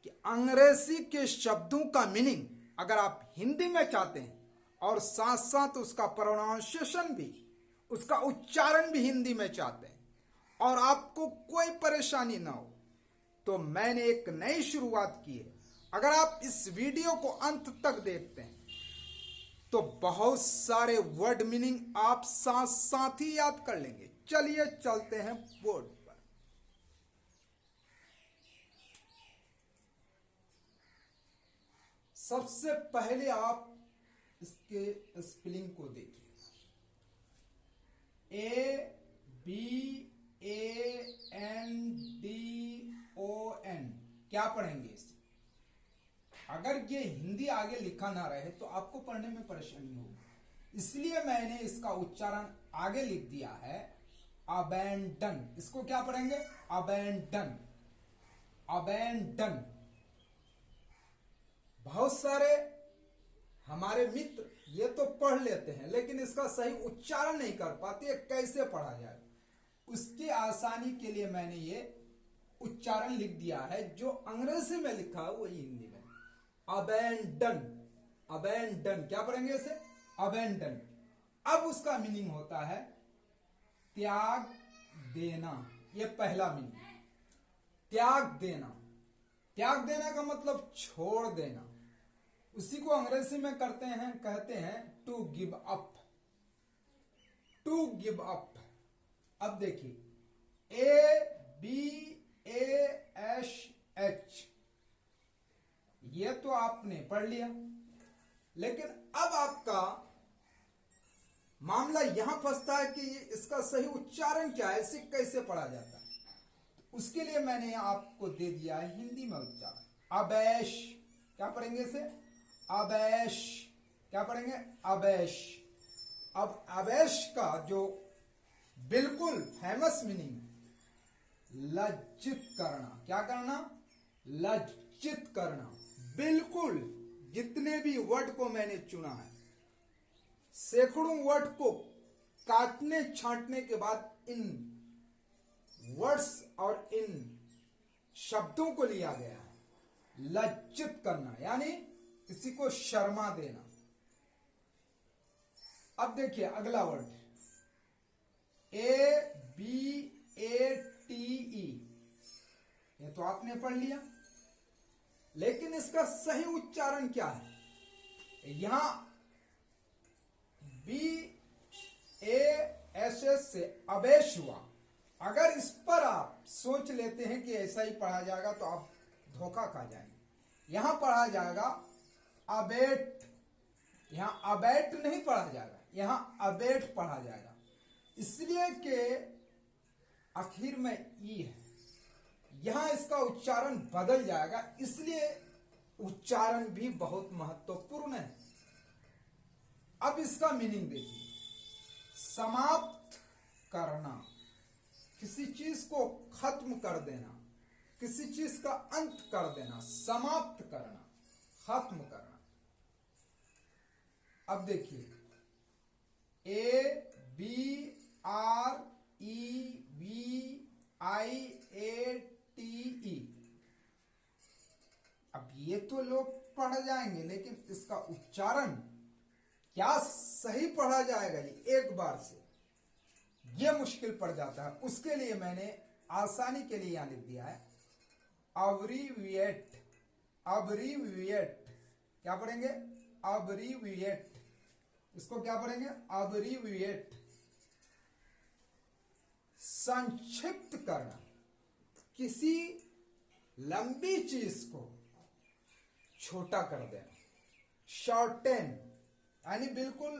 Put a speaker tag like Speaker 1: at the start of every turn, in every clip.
Speaker 1: कि अंग्रेजी के शब्दों का मीनिंग अगर आप हिंदी में चाहते हैं और साथ साथ उसका प्रोनाउंसिएशन भी, उसका उच्चारण भी हिंदी में चाहते हैं और आपको कोई परेशानी ना हो, तो मैंने एक नई शुरुआत की है। अगर आप इस वीडियो को अंत तक देखते हैं तो बहुत सारे वर्ड मीनिंग आप साथ साथ ही याद कर लेंगे। चलिए चलते हैं बोर्ड पर। सबसे पहले आप इसके स्पेलिंग को देखिए। ABANDON क्या पढ़ेंगे इसे? अगर ये हिंदी आगे लिखा ना रहे तो आपको पढ़ने में परेशानी होगी, इसलिए मैंने इसका उच्चारण आगे लिख दिया है अबेंडन। इसको क्या पढ़ेंगे? Abandon, abandon. बहुत सारे हमारे मित्र ये तो पढ़ लेते हैं लेकिन इसका सही उच्चारण नहीं कर पाते, कैसे पढ़ा जाए। उसकी आसानी के लिए मैंने ये उच्चारण लिख दिया है, जो अंग्रेजी में लिखा है वही हिंदी में। अबेंडन, अबेंडन क्या पढ़ेंगे इसे? अबेंडन। अब उसका मीनिंग होता है त्याग देना। ये पहला मीनिंग, त्याग देना। त्याग देना का मतलब छोड़ देना। उसी को अंग्रेजी में कहते हैं to give up, to give up. अब देखिए ABASH, ये तो आपने पढ़ लिया, लेकिन अब आपका मामला यहां फंसता है कि इसका सही उच्चारण क्या है, इसे कैसे पढ़ा जाता है। उसके लिए मैंने आपको दे दिया है हिंदी में उच्चारण। अबैश क्या पढ़ेंगे इसे? अबैश क्या पढ़ेंगे? अबैश। अब अबैश का जो बिल्कुल फेमस मीनिंग, लज्जित करना। क्या करना? लज्जित करना। बिल्कुल जितने भी वर्ड को मैंने चुना है, सैकड़ों वर्ड को काटने छांटने के बाद इन वर्ड्स और इन शब्दों को लिया गया है। लज्जित करना यानी किसी को शर्मा देना। अब देखिए अगला वर्ड ABATE, ये तो आपने पढ़ लिया, लेकिन इसका सही उच्चारण क्या है? यहां BASS से अबेश हुआ। अगर इस पर आप सोच लेते हैं कि ऐसा ही पढ़ा जाएगा तो आप धोखा खा जाएंगे। यहां पढ़ा जाएगा अबेट। यहां अबेट नहीं पढ़ा जाएगा, यहां अबेट पढ़ा जाएगा, इसलिए कि आखिर में ई है। यहां इसका उच्चारण बदल जाएगा, इसलिए उच्चारण भी बहुत महत्वपूर्ण है। अब इसका मीनिंग देखिए। समाप्त करना, किसी चीज को खत्म कर देना, किसी चीज का अंत कर देना, समाप्त करना, खत्म करना। अब देखिए ABREVIATE, अब ये तो लोग पढ़ जाएंगे, लेकिन इसका उच्चारण क्या सही पढ़ा जाएगा ये एक बार से, ये मुश्किल पड़ जाता है। उसके लिए मैंने आसानी के लिए यहां लिख दिया है अब्रीविएट। अब्रीविएट क्या पढ़ेंगे? अब्रीविएट। इसको क्या पढ़ेंगे? अब्रीविएट। संक्षिप्त करना, किसी लंबी चीज को छोटा कर देना। शॉर्टेन यानी बिल्कुल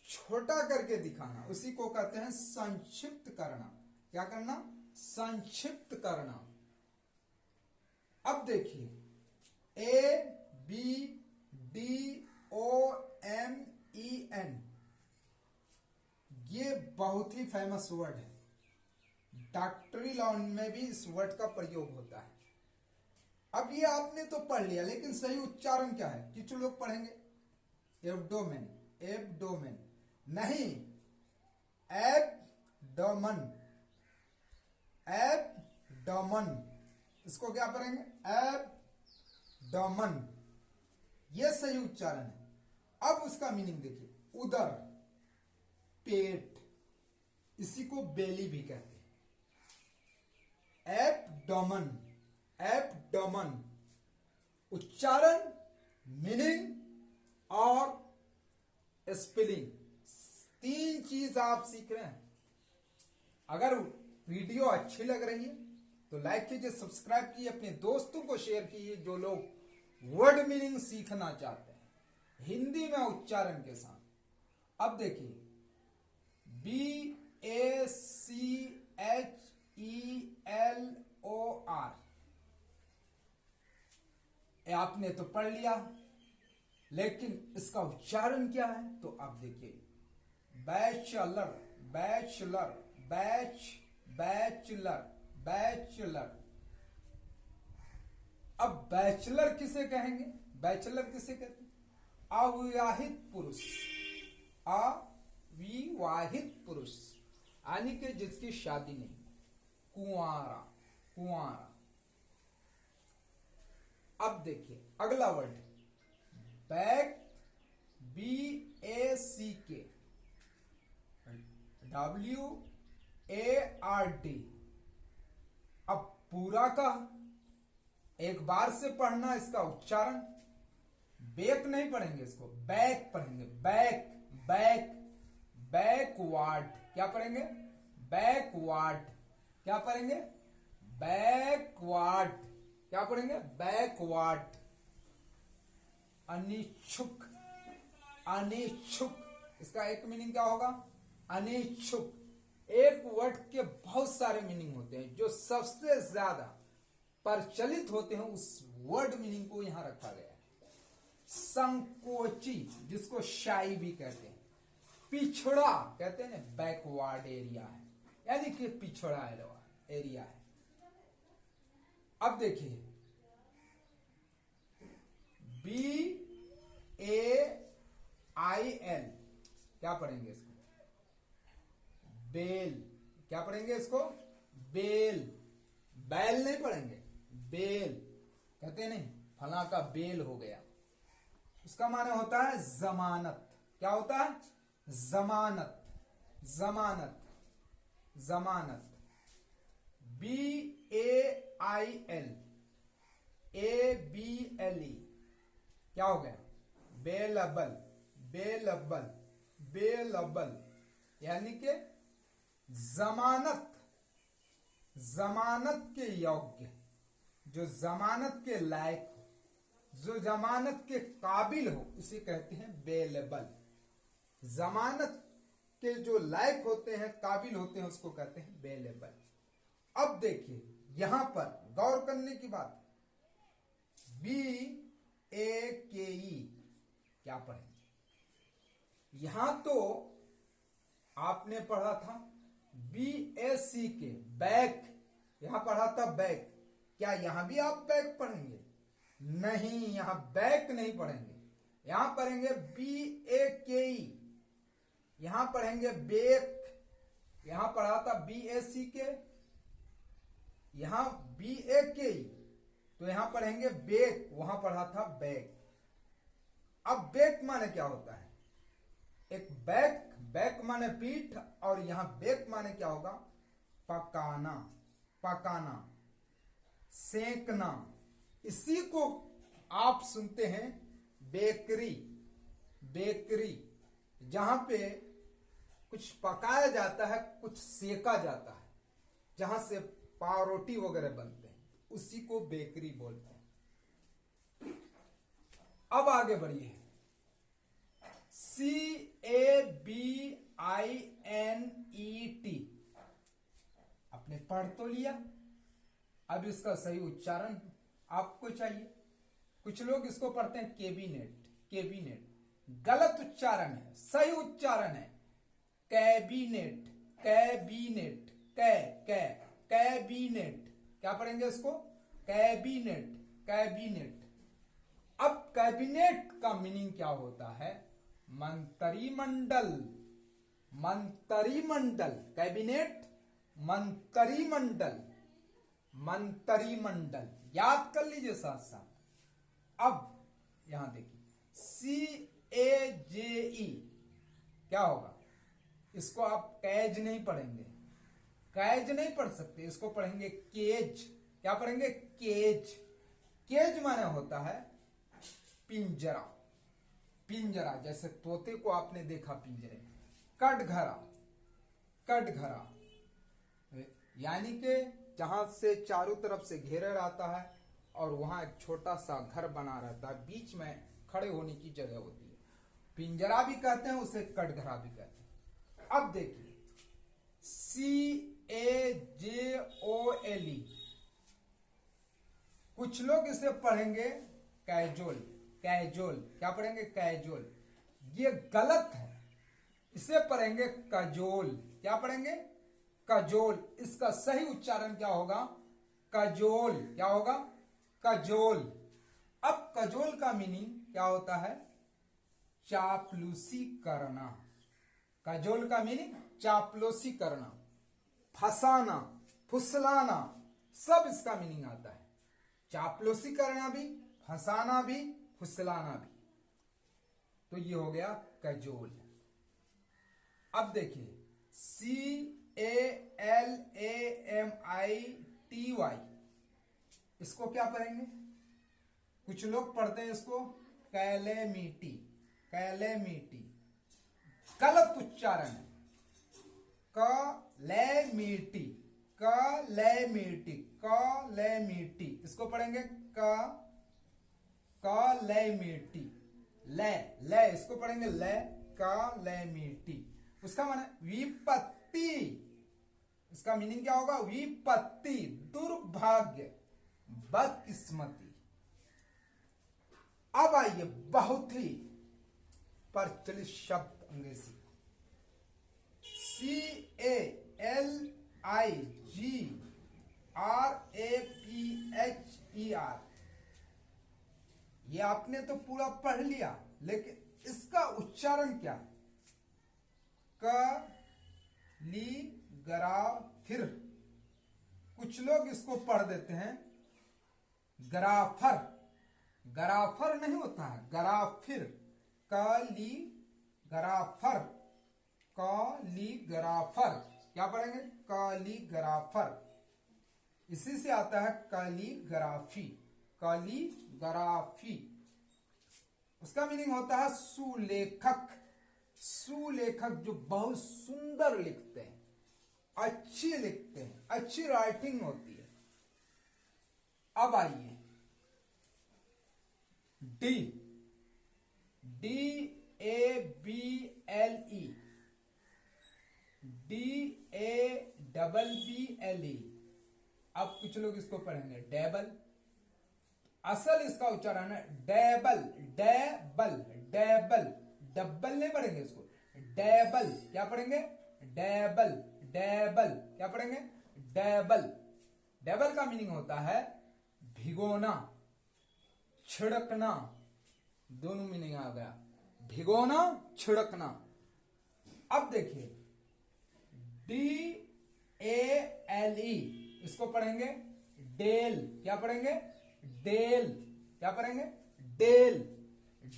Speaker 1: छोटा करके दिखाना, उसी को कहते हैं संक्षिप्त करना। क्या करना? संक्षिप्त करना। अब देखिए ABDOMEN, ये बहुत ही फेमस वर्ड है। डॉक्टरी लॉ में भी इस वर्ड का प्रयोग होता है। अब ये आपने तो पढ़ लिया, लेकिन सही उच्चारण क्या है? कुछ लोग पढ़ेंगे एब्डोमेन, एब्डोमेन नहीं, एब्डोमन, एब्डोमन। इसको क्या पढ़ेंगे? एब्डोमेन, ये सही उच्चारण है। अब उसका मीनिंग देखिए, उदर, पेट, इसी को बेली भी कहते हैं। एब्डोमेन, एब्डोमेन, उच्चारण, मीनिंग और स्पेलिंग, 3 चीज आप सीख रहे हैं। अगर वीडियो अच्छी लग रही है तो लाइक कीजिए, सब्सक्राइब कीजिए, अपने दोस्तों को शेयर कीजिए जो लोग वर्ड मीनिंग सीखना चाहते हैं हिंदी में उच्चारण के साथ। अब देखिए, BACHELOR, आपने तो पढ़ लिया, लेकिन इसका उच्चारण क्या है? तो आप देखिए, बैचलर, बैचलर, बैचलर, बैचलर। अब बैचलर किसे कहेंगे? बैचलर किसे कहते हैं? अविवाहित पुरुष, अविवाहित पुरुष, यानी कि जिसकी शादी नहीं, कुंवारा, कुंवारा। अब देखिए अगला वर्ड, बैक, BACK, WARD। अब पूरा का एक बार से पढ़ना, इसका उच्चारण, बैक नहीं पढ़ेंगे, इसको बैक पढ़ेंगे, बैक, बैक, बैकवर्ड। क्या पढ़ेंगे? बैकवर्ड। क्या पढ़ेंगे? बैकवर्ड। क्या पढ़ेंगे? बैकवर्ड। अनिच्छुक, अनिच्छुक, इसका एक मीनिंग क्या होगा? अनिच्छुक। एक वर्ड के बहुत सारे मीनिंग होते हैं, जो सबसे ज्यादा प्रचलित होते हैं उस वर्ड मीनिंग को यहां रखा गया है। संकोची, जिसको शाई भी कहते हैं, पिछड़ा कहते हैं, बैकवर्ड एरिया है, यानी कि पिछड़ा एरिया है। अब देखिए, BAIL, क्या पढ़ेंगे इसको? बेल। क्या पढ़ेंगे इसको? बेल। बैल नहीं पढ़ेंगे, बेल। कहते नहीं फला का बेल हो गया, उसका माने होता है जमानत। क्या होता है? जमानत, जमानत, जमानत। BAIL, ABLE, क्या हो गया? बेलबल, बेलबल, बेलबल, यानी कि जमानत, जमानत के योग्य, जो जमानत के लायक हो, जो जमानत के काबिल हो, उसे कहते हैं बेलबल। जमानत के जो लायक होते हैं, काबिल होते हैं, उसको कहते हैं बेलबल। अब देखिए यहां पर गौर करने की बात, BAKE, क्या पढ़ेंगे? यहां तो आपने पढ़ा था BACK, बैक, यहां पढ़ा था बैक। क्या यहां भी आप बैक पढ़ेंगे? नहीं, यहां बैक नहीं पढ़ेंगे, यहां पढ़ेंगे BAKE, यहां पढ़ेंगे बेक। यहां पढ़ा था BACK, यहां BAKE, तो यहां पढ़ेंगे बेक, वहां पढ़ा था बैक। अब बैक माने क्या होता है? एक बैक, बैक माने पीठ, और यहां बेक माने क्या होगा? पकाना, पकाना, सेकना। इसी को आप सुनते हैं बेकरी, बेकरी, जहां पे कुछ पकाया जाता है, कुछ सेका जाता है, जहां से पाव रोटी वगैरह बनते हैं, उसी को बेकरी बोलते हैं। अब आगे बढ़िए, CABINET, आपने पढ़ तो लिया, अब इसका सही उच्चारण आपको चाहिए। कुछ लोग इसको पढ़ते हैं कैबिनेट, कैबिनेट, गलत उच्चारण है, सही उच्चारण है कैबिनेट, कैबिनेट, कैबिनेट। क्या पढ़ेंगे इसको? Cabinet, cabinet. अब कैबिनेट का मीनिंग क्या होता है? मंत्रिमंडल, मंत्रिमंडल, कैबिनेट, मंत्रिमंडल। मंत्रिमंडल, याद कर लीजिए साथ साथ। अब यहां देखिए CAJE क्या होगा, इसको आप कैज नहीं पढ़ेंगे, कैज नहीं पढ़ सकते, इसको पढ़ेंगे केज। क्या पढ़ेंगे? केज। केज माने होता है पिंजरा, पिंजरा, जैसे तोते को आपने देखा पिंजरे। कटघरा, कटघरा यानी कि जहां से चारों तरफ से घेरा रहता है और वहां एक छोटा सा घर बना रहता है, बीच में खड़े होने की जगह होती है, पिंजरा भी कहते हैं उसे, कटघरा भी कहते हैं। अब देखिए CAJOLE, कुछ लोग इसे पढ़ेंगे कैजोल, कैजोल। क्या पढ़ेंगे? कैजोल। ये गलत है, इसे पढ़ेंगे कजोल। क्या पढ़ेंगे? कजोल। इसका सही उच्चारण क्या होगा? कजोल। क्या होगा? कजोल। अब कजोल का मीनिंग क्या होता है? चापलूसी करना। कजोल का मीनिंग चापलूसी करना, फंसाना, फुसलाना, सब इसका मीनिंग आता है। चापलूसी करना भी, फंसाना भी, फुसलाना भी। तो ये हो गया कजोल। अब देखिए CALAMITY, इसको क्या पढ़ेंगे? कुछ लोग पढ़ते हैं इसको कैलेमिटी, कैलेमिटी। गलत उच्चारण है, कैलेमिटी, कैलेमिटी, कैलेमिटी। इसको पढ़ेंगे कैलेमिटी, ले, ले, इसको पढ़ेंगे ले, कैलेमिटी। उसका माने विपत्ति। इसका मीनिंग क्या होगा? विपत्ति, दुर्भाग्य, बदकिस्मती। अब आइए बहुत ही प्रचलित शब्द अंग्रेजी, CALIGRAPHER। ये आपने तो पूरा पढ़ लिया, लेकिन इसका उच्चारण क्या? कैलीग्राफिर। कुछ लोग इसको पढ़ देते हैं ग्राफर, ग्राफर नहीं होता है, ग्राफिर। Calligrapher, calligrapher. क्या पढ़ेंगे? कैलीग्राफर। इसी से आता है कैलीग्राफी, कैलीग्राफी। उसका मीनिंग होता है सुलेखक, सुलेखक जो बहुत सुंदर लिखते हैं, अच्छी लिखते हैं, अच्छी राइटिंग होती है। अब आइए डी, DABLE, DABBLE। अब कुछ लोग इसको पढ़ेंगे डेबल। असल इसका उच्चारण है डेबल, डेबल, डेबल। डबल नहीं पढ़ेंगे इसको, डेबल। क्या पढ़ेंगे? Devil, devil. क्या पढ़ेंगे? डेबल। डेबल का मीनिंग होता है भिगोना, छिड़कना। दोनों मीनिंग आ गया, भिगोना, छिड़कना। अब देखिए DALE, इसको पढ़ेंगे डेल। क्या पढ़ेंगे? डेल। क्या पढ़ेंगे? डेल।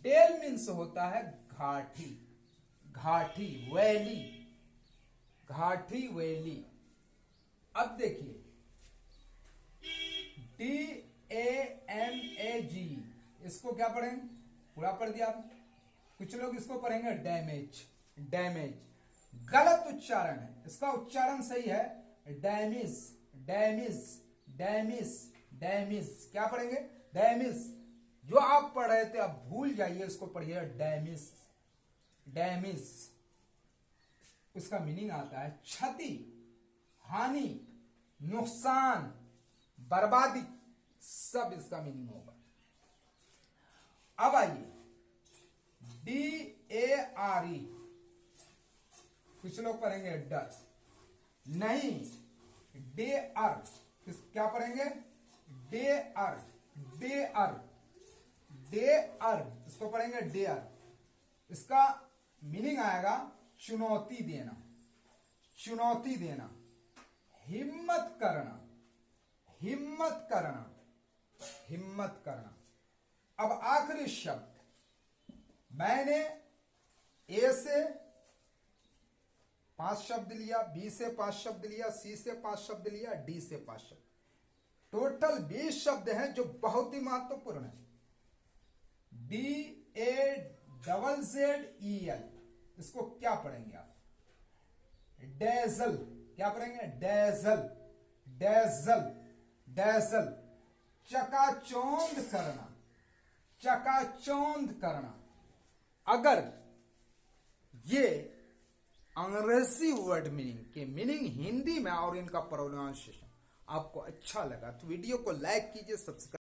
Speaker 1: डेल मीन्स होता है घाटी, घाटी, वैली, घाटी, वैली। अब देखिए DAMAG, इसको क्या पढ़ेंगे? पूरा पढ़ दिया आपने। कुछ लोग इसको पढ़ेंगे डैमेज, डैमेज। गलत उच्चारण है, इसका उच्चारण सही है डैमेज, डैमेज, डैमेज, डैमेज। क्या पढ़ेंगे? डैमेज। जो आप पढ़ रहे थे अब भूल जाइए, इसको पढ़िए डैमेज, डैमेज। उसका मीनिंग आता है क्षति, हानि, नुकसान, बर्बादी, सब इसका मीनिंग होगा। अब आइए DARE, कुछ लोग पढ़ेंगे डर, नहीं, डेअर। क्या पढ़ेंगे? Dare, dare, dare. इसको पढ़ेंगे डेअर। इसका मीनिंग आएगा चुनौती देना, चुनौती देना, हिम्मत करना, हिम्मत करना, हिम्मत करना। अब आखिरी शब्द, मैंने ए से 5 शब्द लिया, बी से 5 शब्द लिया, सी से 5 शब्द लिया, डी से 5 शब्द, टोटल 20 शब्द हैं जो बहुत ही महत्वपूर्ण है। DAZZEL, इसको क्या पढ़ेंगे आप? डेजल, क्या पढ़ेंगे? Dazzle, dazzle, dazzle. चकाचौंध करना, चकाचौंध करना। अगर ये अंग्रेजी वर्ड मीनिंग के मीनिंग हिंदी में और इनका प्रोनाउंसिएशन आपको अच्छा लगा तो वीडियो को लाइक कीजिए, सब्सक्राइब